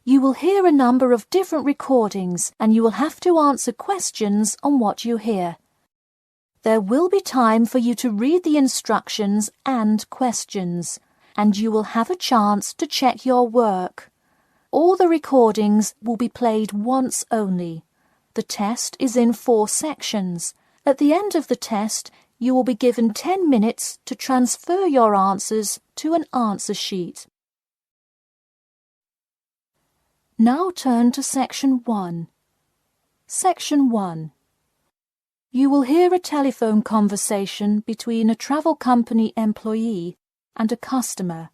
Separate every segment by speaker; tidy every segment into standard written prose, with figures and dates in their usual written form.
Speaker 1: You will hear a number of different recordings and you will have to answer questions on what you hear. There will be time for you to read the instructions and questions, and you will have a chance to check your work. All the recordings will be played once only. The test is in 4 sections. At the end of the test, you will be given 10 minutes to transfer your answers to an answer sheet. Now turn to Section 1. Section 1. You will hear a telephone conversation between a travel company employee and a customer.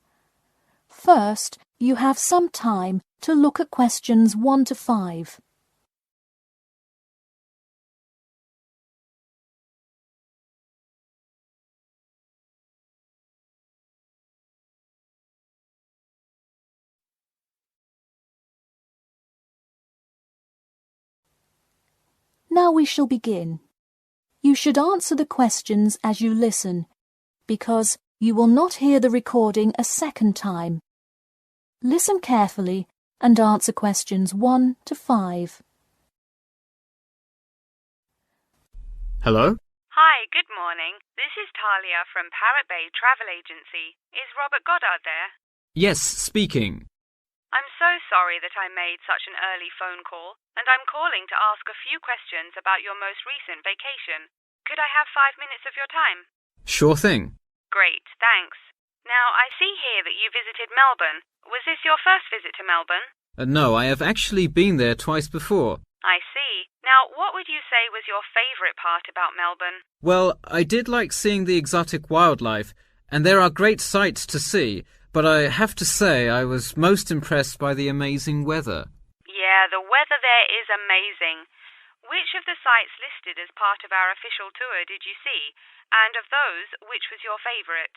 Speaker 1: First, you have some time to look at questions 1 to 5. Now we shall begin. You should answer the questions as you listen, because you will not hear the recording a second time. Listen carefully and answer questions 1 to 5.
Speaker 2: Hello?
Speaker 3: Hi, good morning. This is Talia from Parrot Bay Travel Agency. Is Robert Goddard there?
Speaker 2: Yes, speaking.
Speaker 3: I'm so sorry that I made such an early phone call, and I'm calling to ask a few questions about your most recent vacation. Could I have 5 minutes of your time?
Speaker 2: Sure thing.
Speaker 3: Great, thanks. Now, I see here that you visited Melbourne. Was this your first visit to Melbourne?
Speaker 2: No, I have actually been there twice before.
Speaker 3: I see. Now, what would you say was your favourite part about Melbourne?
Speaker 2: Well, I did like seeing the exotic wildlife, and there are great sights to see, but I have to say I was most impressed by the amazing weather.
Speaker 3: Yeah, the weather there is amazing. Which of the sites listed as part of our official tour did you see? And of those, which was your favourite?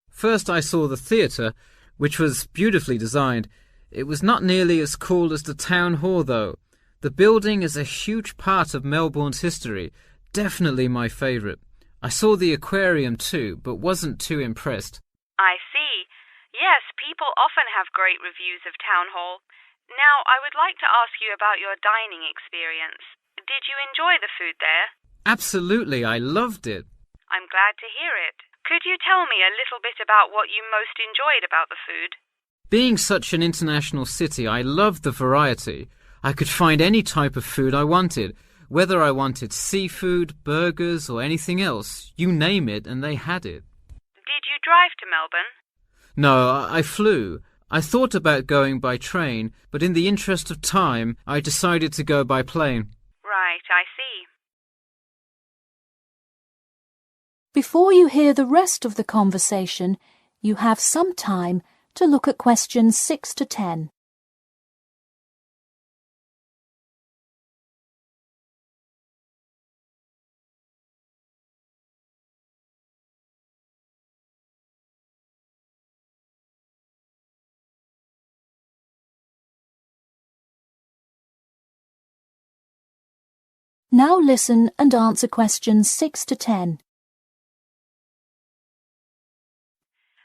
Speaker 2: First I saw the theatre, which was beautifully designed. It was not nearly as cool as the town hall, though. The building is a huge part of Melbourne's history. Definitely my favourite. I saw the aquarium too, but wasn't too impressed.
Speaker 3: I see. Yes, people often have great reviews of Town Hall. Now, I would like to ask you about your dining experience. Did you enjoy the food there?
Speaker 2: Absolutely, I loved it.
Speaker 3: I'm glad to hear it. Could you tell me a little bit about what you most enjoyed about the food?
Speaker 2: Being such an international city, I loved the variety. I could find any type of food I wanted, whether I wanted seafood, burgers, or anything else. You name it, and they had it.
Speaker 3: Did you drive to Melbourne?
Speaker 2: No, I flew. I thought about going by train, but in the interest of time, I decided to go by plane.
Speaker 3: Right, I see.
Speaker 1: Before you hear the rest of the conversation, you have some time to look at questions 6 to 10. Now listen and answer questions 6 to 10.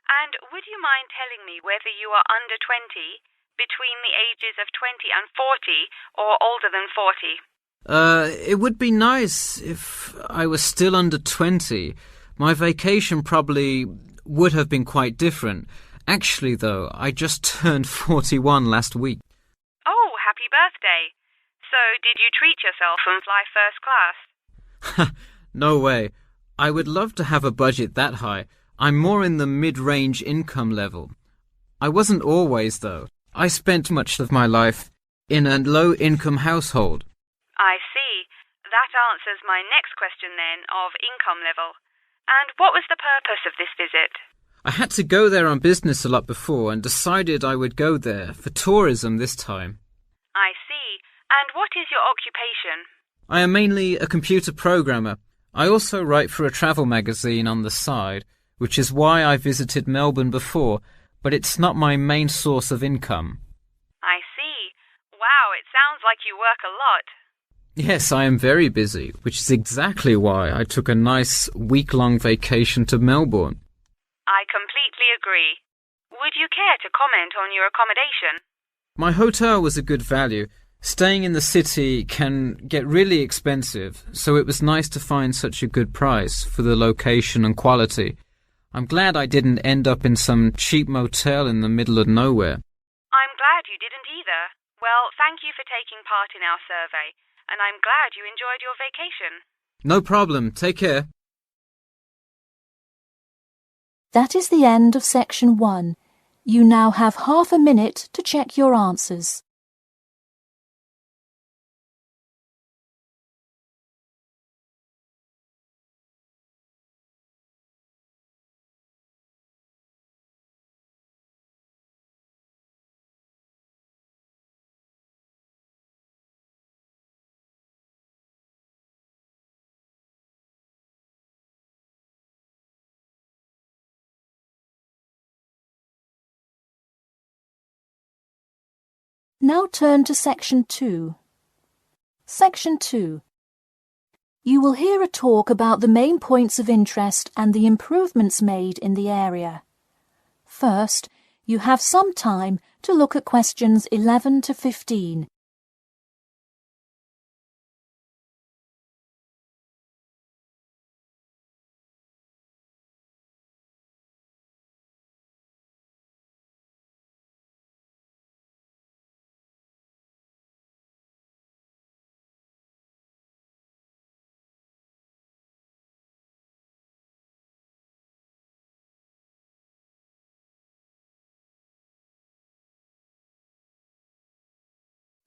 Speaker 3: And would you mind telling me whether you are under 20, between the ages of 20 and 40, or older than 40?
Speaker 2: It would be nice if I was still under 20. My vacation probably would have been quite different. Actually, though, I just turned 41 last week.
Speaker 3: Oh, happy birthday. So, did you treat yourself and fly first class?
Speaker 2: No way. I would love to have a budget that high. I'm more in the mid-range income level. I wasn't always, though. I spent much of my life in a low-income household.
Speaker 3: I see. That answers my next question then, of income level. And what was the purpose of this visit?
Speaker 2: I had to go there on business a lot before and decided I would go there for tourism this time.
Speaker 3: I see. And what is your occupation?
Speaker 2: I am mainly a computer programmer. I also write for a travel magazine on the side, which is why I visited Melbourne before, but it's not my main source of income.
Speaker 3: I see. Wow, it sounds like you work a lot.
Speaker 2: Yes, I am very busy, which is exactly why I took a nice week-long vacation to Melbourne.
Speaker 3: I completely agree. Would you care to comment on your accommodation?
Speaker 2: My hotel was a good value. Staying in the city can get really expensive, so it was nice to find such a good price for the location and quality. I'm glad I didn't end up in some cheap motel in the middle of nowhere.
Speaker 3: I'm glad you didn't either. Well, thank you for taking part in our survey, and I'm glad you enjoyed your vacation.
Speaker 2: No problem. Take care.
Speaker 1: That is the end of section 1. You now have half a minute to check your answers. Now turn to Section 2. Section 2. You will hear a talk about the main points of interest and the improvements made in the area. First, you have some time to look at questions 11 to 15.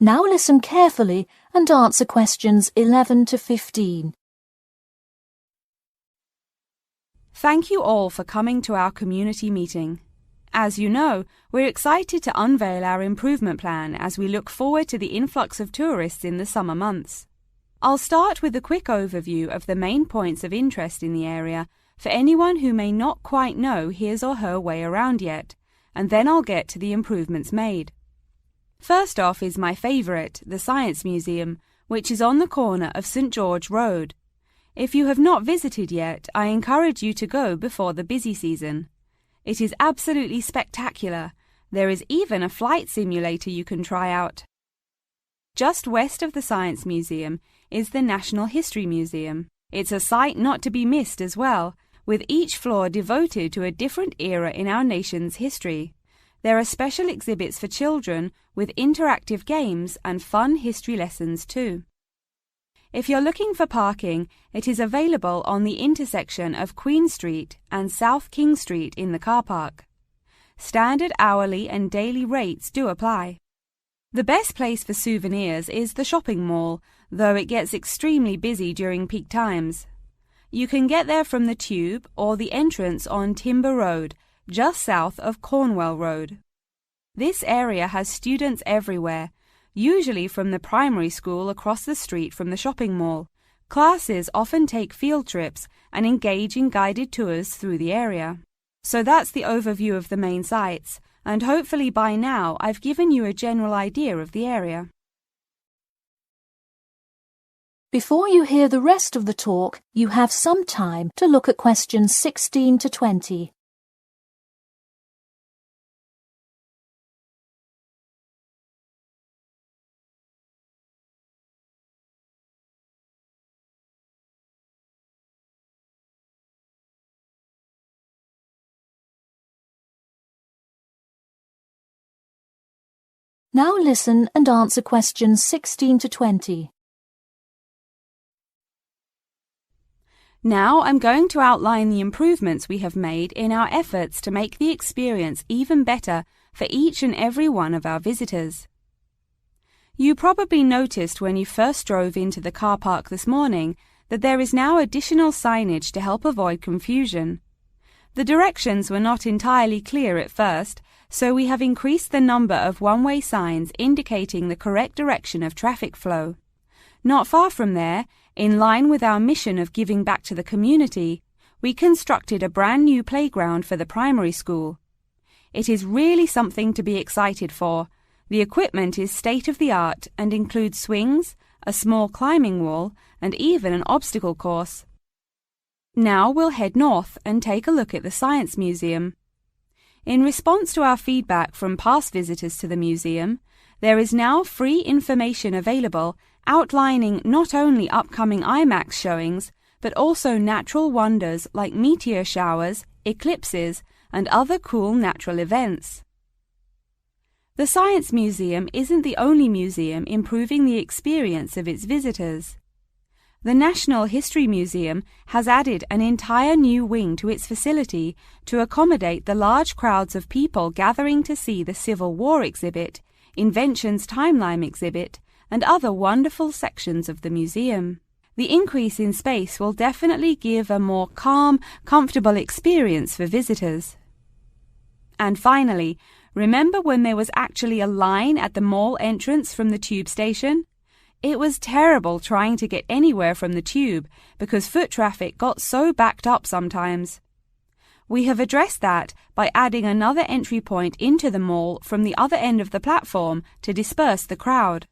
Speaker 1: Now listen carefully and answer questions 11 to 15.
Speaker 4: Thank you all for coming to our community meeting. As you know, we're excited to unveil our improvement plan as we look forward to the influx of tourists in the summer months. I'll start with a quick overview of the main points of interest in the area for anyone who may not quite know his or her way around yet, and then I'll get to the improvements made. First off is my favourite, the Science Museum, which is on the corner of St George Road. If you have not visited yet, I encourage you to go before the busy season. It is absolutely spectacular. There is even a flight simulator you can try out. Just west of the Science Museum is the National History Museum. It's a sight not to be missed as well, with each floor devoted to a different era in our nation's history. There are special exhibits for children with interactive games and fun history lessons too. If you're looking for parking, it is available on the intersection of Queen Street and South King Street in the car park. Standard hourly and daily rates do apply. The best place for souvenirs is the shopping mall, though it gets extremely busy during peak times. You can get there from the Tube or the entrance on Timber Road, just south of Cornwall Road. This area has students everywhere, usually from the primary school across the street from the shopping mall. Classes often take field trips and engage in guided tours through the area. So that's the overview of the main sites, and hopefully by now I've given you a general idea of the area.
Speaker 1: Before you hear the rest of the talk, you have some time to look at questions 16 to 20. Now listen and answer questions 16 to 20.
Speaker 4: Now I'm going to outline the improvements we have made in our efforts to make the experience even better for each and every one of our visitors. You probably noticed when you first drove into the car park this morning that there is now additional signage to help avoid confusion. The directions were not entirely clear at first, so we have increased the number of one-way signs indicating the correct direction of traffic flow. Not far from there, in line with our mission of giving back to the community, we constructed a brand new playground for the primary school. It is really something to be excited for. The equipment is state-of-the-art and includes swings, a small climbing wall, and even an obstacle course. Now we'll head north and take a look at the Science Museum. In response to our feedback from past visitors to the museum, there is now free information available outlining not only upcoming IMAX showings, but also natural wonders like meteor showers, eclipses, and other cool natural events. The Science Museum isn't the only museum improving the experience of its visitors. The National History Museum has added an entire new wing to its facility to accommodate the large crowds of people gathering to see the Civil War exhibit, Inventions Timeline exhibit, and other wonderful sections of the museum. The increase in space will definitely give a more calm, comfortable experience for visitors. And finally, remember when there was actually a line at the mall entrance from the tube station? It was terrible trying to get anywhere from the tube because foot traffic got so backed up sometimes. We have addressed that by adding another entry point into the mall from the other end of the platform to disperse the crowd.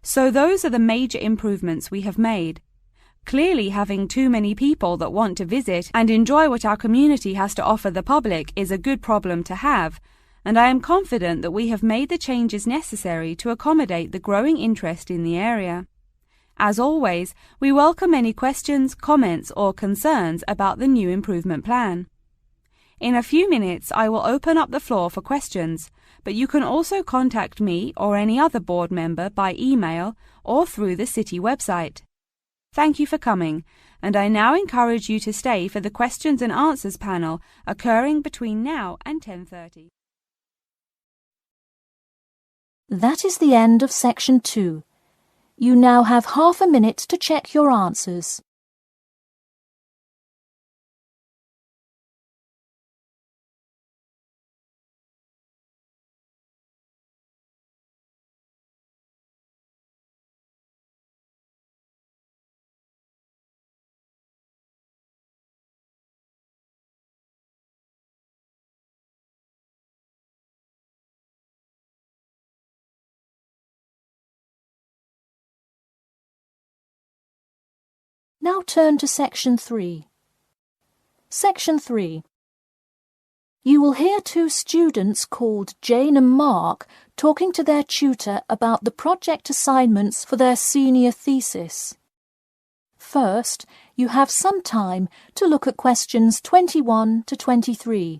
Speaker 4: So those are the major improvements we have made. Clearly, having too many people that want to visit and enjoy what our community has to offer the public is a good problem to have, and I am confident that we have made the changes necessary to accommodate the growing interest in the area. As always, we welcome any questions, comments, or concerns about the new improvement plan. In a few minutes, I will open up the floor for questions, but you can also contact me or any other board member by email or through the city website. Thank you for coming, and I now encourage you to stay for the questions and answers panel occurring between now and 10:30.
Speaker 1: That is the end of section 2. You now have half a minute to check your answers. Now turn to section 3. Section 3. You will hear two students called Jane and Mark talking to their tutor about the project assignments for their senior thesis. First, you have some time to look at questions 21 to 23.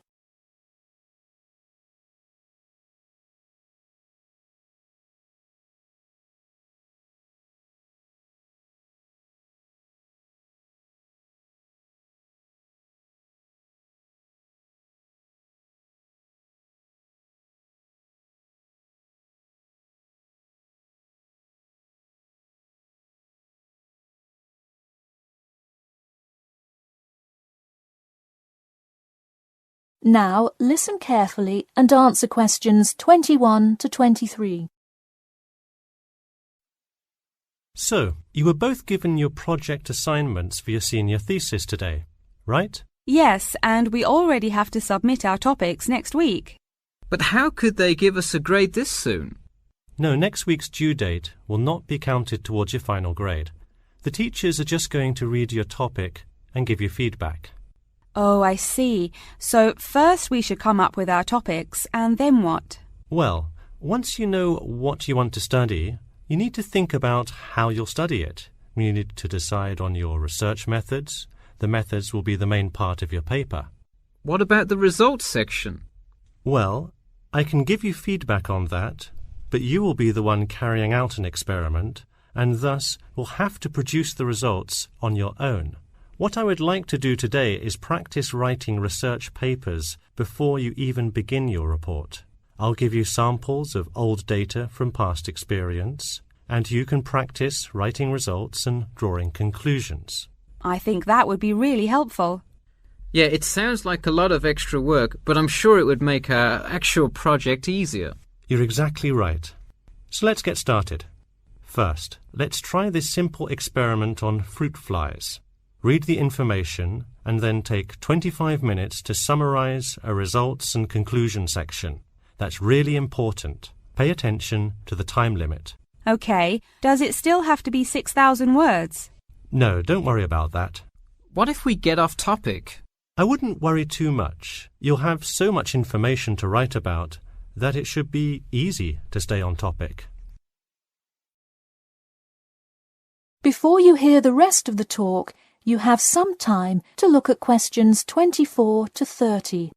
Speaker 1: Now listen carefully and answer questions 21 to 23.
Speaker 5: So, you were both given your project assignments for your senior thesis today, right?
Speaker 4: Yes, and we already have to submit our topics next week.
Speaker 2: But how could they give us a grade this soon?
Speaker 5: No, next week's due date will not be counted towards your final grade. The teachers are just going to read your topic and give you feedback.
Speaker 4: Oh, I see. So first we should come up with our topics, and then what?
Speaker 5: Well, once you know what you want to study, you need to think about how you'll study it. You need to decide on your research methods. The methods will be the main part of your paper.
Speaker 2: What about the results section?
Speaker 5: Well, I can give you feedback on that, but you will be the one carrying out an experiment, and thus will have to produce the results on your own. What I would like to do today is practice writing research papers before you even begin your report. I'll give you samples of old data from past experience, and you can practice writing results and drawing conclusions.
Speaker 4: I think that would be really helpful.
Speaker 2: Yeah, it sounds like a lot of extra work, but I'm sure it would make our actual project easier.
Speaker 5: You're exactly right. So let's get started. First, let's try this simple experiment on fruit flies. Read the information and then take 25 minutes to summarize a results and conclusion section. That's really important. Pay attention to the time limit.
Speaker 4: Okay, does it still have to be 6,000 words?
Speaker 5: No, don't worry about that.
Speaker 2: What if we get off topic?
Speaker 5: I wouldn't worry too much. You'll have so much information to write about that it should be easy to stay on topic.
Speaker 1: Before you hear the rest of the talk, you have some time to look at questions 24 to 30.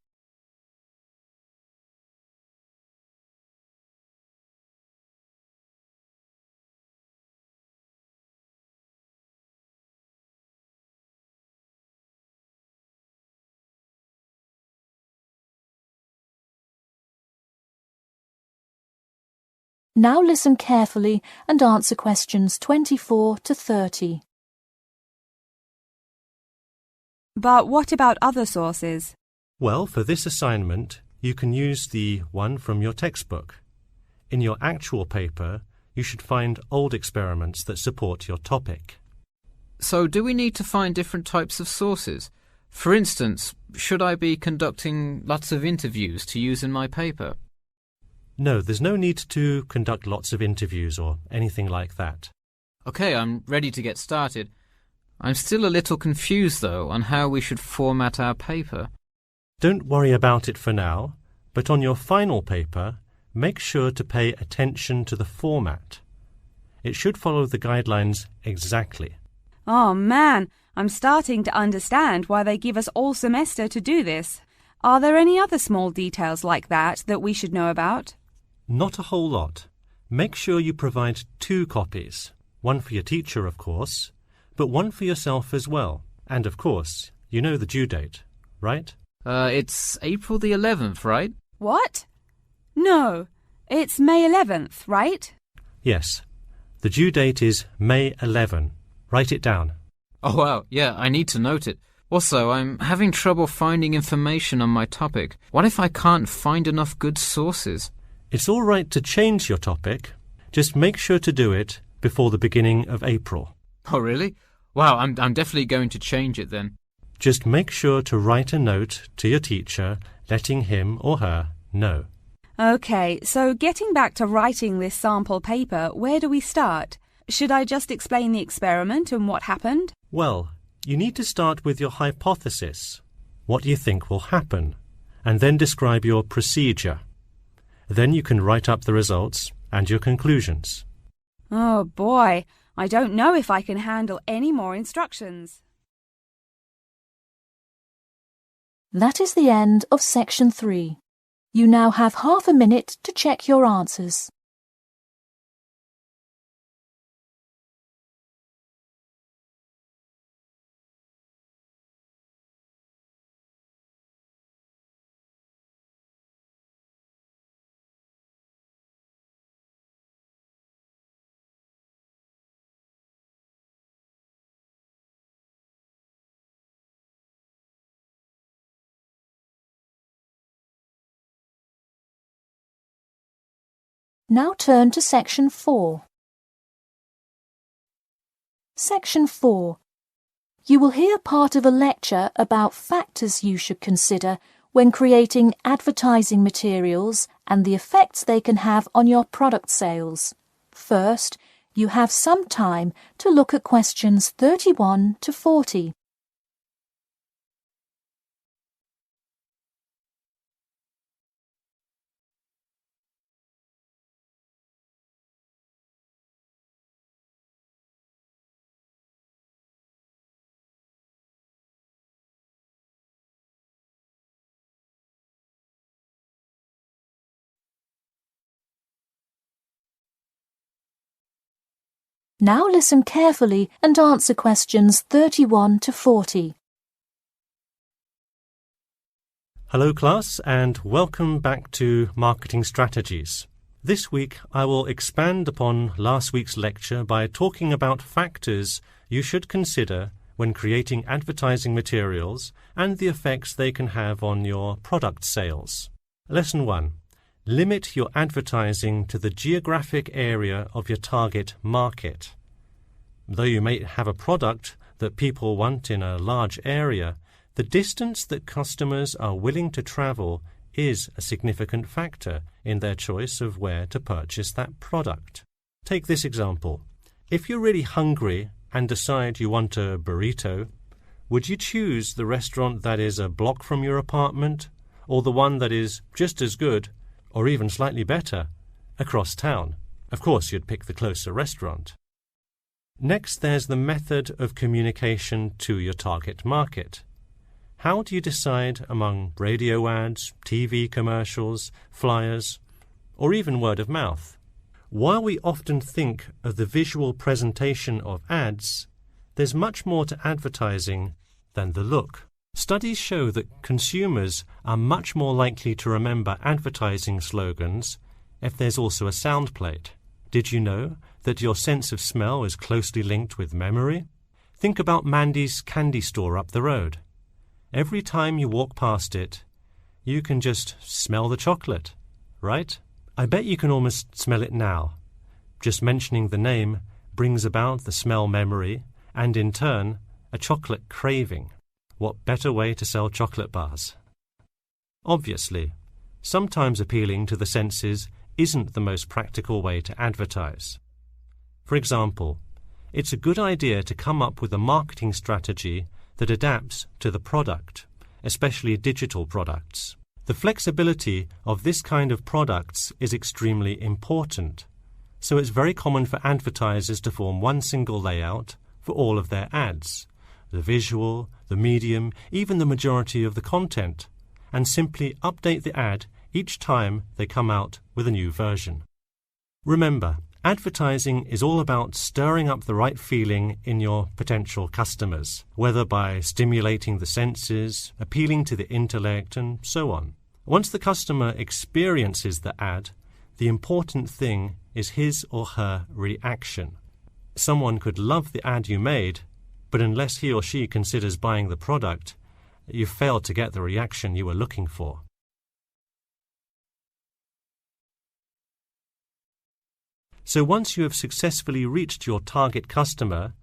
Speaker 1: Now listen carefully and answer questions 24 to 30.
Speaker 4: But what about other sources?
Speaker 5: Well, for this assignment, you can use the one from your textbook. In your actual paper, you should find old experiments that support your topic.
Speaker 2: So do we need to find different types of sources? For instance, should I be conducting lots of interviews to use in my paper?
Speaker 5: No, there's no need to conduct lots of interviews or anything like that.
Speaker 2: OK, I'm ready to get started. I'm still a little confused, though, on how we should format our paper.
Speaker 5: Don't worry about it for now, but on your final paper, make sure to pay attention to the format. It should follow the guidelines exactly.
Speaker 4: Oh man, I'm starting to understand why they give us all semester to do this. Are there any other small details like that we should know about?
Speaker 5: Not a whole lot. Make sure you provide 2 copies. One for your teacher, of course, but one for yourself as well. And of course, you know the due date, right?
Speaker 2: It's April the 11th, right?
Speaker 4: What? No, it's May 11th, right?
Speaker 5: Yes. The due date is May 11. Write it down.
Speaker 2: Oh, wow, yeah, I need to note it. Also, I'm having trouble finding information on my topic. What if I can't find enough good sources?
Speaker 5: It's all right to change your topic. Just make sure to do it before the beginning of April.
Speaker 2: Oh, really? Wow, I'm definitely going to change it then.
Speaker 5: Just make sure to write a note to your teacher, letting him or her know.
Speaker 4: OK, so getting back to writing this sample paper, where do we start? Should I just explain the experiment and what happened?
Speaker 5: Well, you need to start with your hypothesis, what you think will happen, and then describe your procedure. Then you can write up the results and your conclusions.
Speaker 4: Oh boy, I don't know if I can handle any more instructions.
Speaker 1: That is the end of section 3. You now have half a minute to check your answers. Now turn to section 4. Section 4. You will hear part of a lecture about factors you should consider when creating advertising materials and the effects they can have on your product sales. First, you have some time to look at questions 31 to 40. Now listen carefully and answer questions 31 to 40.
Speaker 5: Hello class, and welcome back to Marketing Strategies. This week I will expand upon last week's lecture by talking about factors you should consider when creating advertising materials and the effects they can have on your product sales. Lesson 1. Limit your advertising to the geographic area of your target market. Though you may have a product that people want in a large area, the distance that customers are willing to travel is a significant factor in their choice of where to purchase that product. Take this example. If you're really hungry and decide you want a burrito, Would you choose the restaurant that is a block from your apartment, or the one that is just as good, or even slightly better, across town? Of course, you'd pick the closer restaurant. Next, there's the method of communication to your target market. How do you decide among radio ads, TV commercials, flyers, or even word of mouth? While we often think of the visual presentation of ads, there's much more to advertising than the look. Studies show that consumers are much more likely to remember advertising slogans if there's also a sound plate. Did you know that your sense of smell is closely linked with memory? Think about Mandy's candy store up the road. Every time you walk past it, you can just smell the chocolate, right? I bet you can almost smell it now. Just mentioning the name brings about the smell memory and, in turn, a chocolate craving. What better way to sell chocolate bars? Obviously, sometimes appealing to the senses isn't the most practical way to advertise. For example, it's a good idea to come up with a marketing strategy that adapts to the product, especially digital products. The flexibility of this kind of products is extremely important, so it's very common for advertisers to form one single layout for all of their ads, the visual, the medium, even the majority of the content, and simply update the ad each time they come out with a new version. Remember, advertising is all about stirring up the right feeling in your potential customers, whether by stimulating the senses, appealing to the intellect, and so on. Once the customer experiences the ad, the important thing is his or her reaction. Someone could love the ad you made, but unless he or she considers buying the product, you've failed to get the reaction you were looking for. So once you have successfully reached your target customer,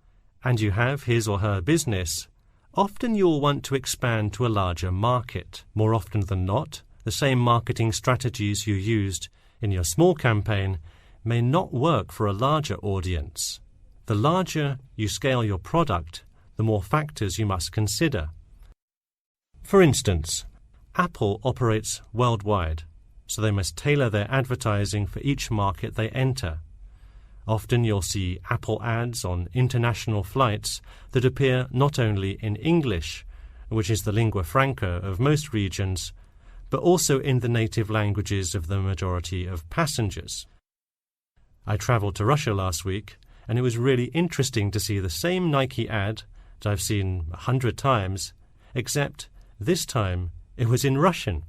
Speaker 5: and you have his or her business, often you'll want to expand to a larger market. More often than not, the same marketing strategies you used in your small campaign may not work for a larger audience. The larger you scale your product, the more factors you must consider. For instance, Apple operates worldwide, so they must tailor their advertising for each market they enter. Often you'll see Apple ads on international flights that appear not only in English, which is the lingua franca of most regions, but also in the native languages of the majority of passengers. I travelled to Russia last week, and it was really interesting to see the same Nike ad that I've seen 100 times, except this time it was in Russian.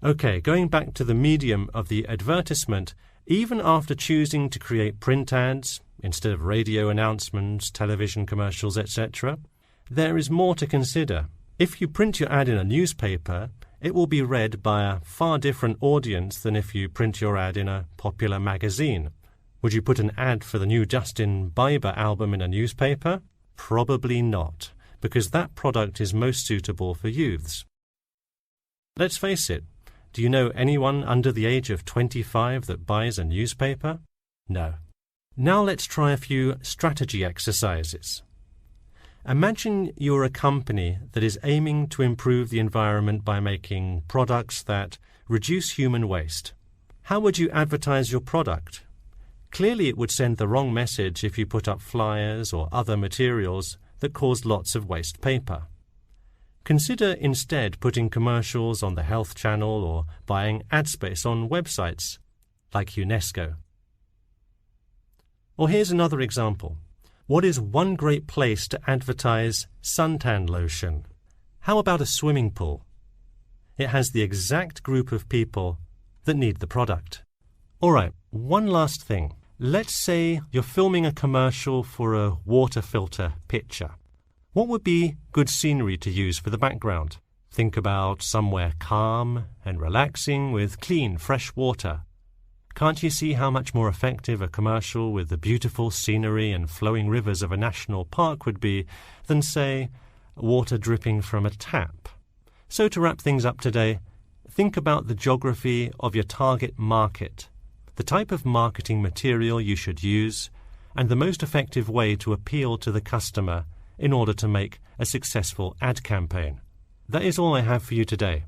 Speaker 5: Okay, going back to the medium of the advertisement, even after choosing to create print ads instead of radio announcements, television commercials, etc., there is more to consider. If you print your ad in a newspaper, it will be read by a far different audience than if you print your ad in a popular magazine. Would you put an ad for the new Justin Bieber album in a newspaper? Probably not, because that product is most suitable for youths. Let's face it, do you know anyone under the age of 25 that buys a newspaper? No. Now let's try a few strategy exercises. Imagine you're a company that is aiming to improve the environment by making products that reduce human waste. How would you advertise your product? Clearly it would send the wrong message if you put up flyers or other materials that cause lots of waste paper. Consider instead putting commercials on the Health Channel or buying ad space on websites like UNESCO. Or here's another example. What is one great place to advertise suntan lotion? How about a swimming pool? It has the exact group of people that need the product. All right, one last thing. Let's say you're filming a commercial for a water filter pitcher. What would be good scenery to use for the background? Think about somewhere calm and relaxing with clean, fresh water. Can't you see how much more effective a commercial with the beautiful scenery and flowing rivers of a national park would be than, say, water dripping from a tap? So to wrap things up today, think about the geography of your target market, the type of marketing material you should use, and the most effective way to appeal to the customer in order to make a successful ad campaign. That is all I have for you today.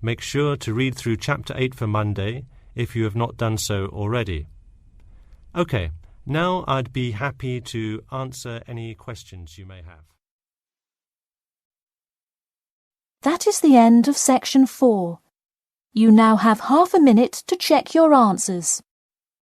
Speaker 5: Make sure to read through Chapter 8 for Monday if you have not done so already. Okay, now I'd be happy to answer any questions you may have.
Speaker 1: That is the end of Section 4. You now have half a minute to check your answers.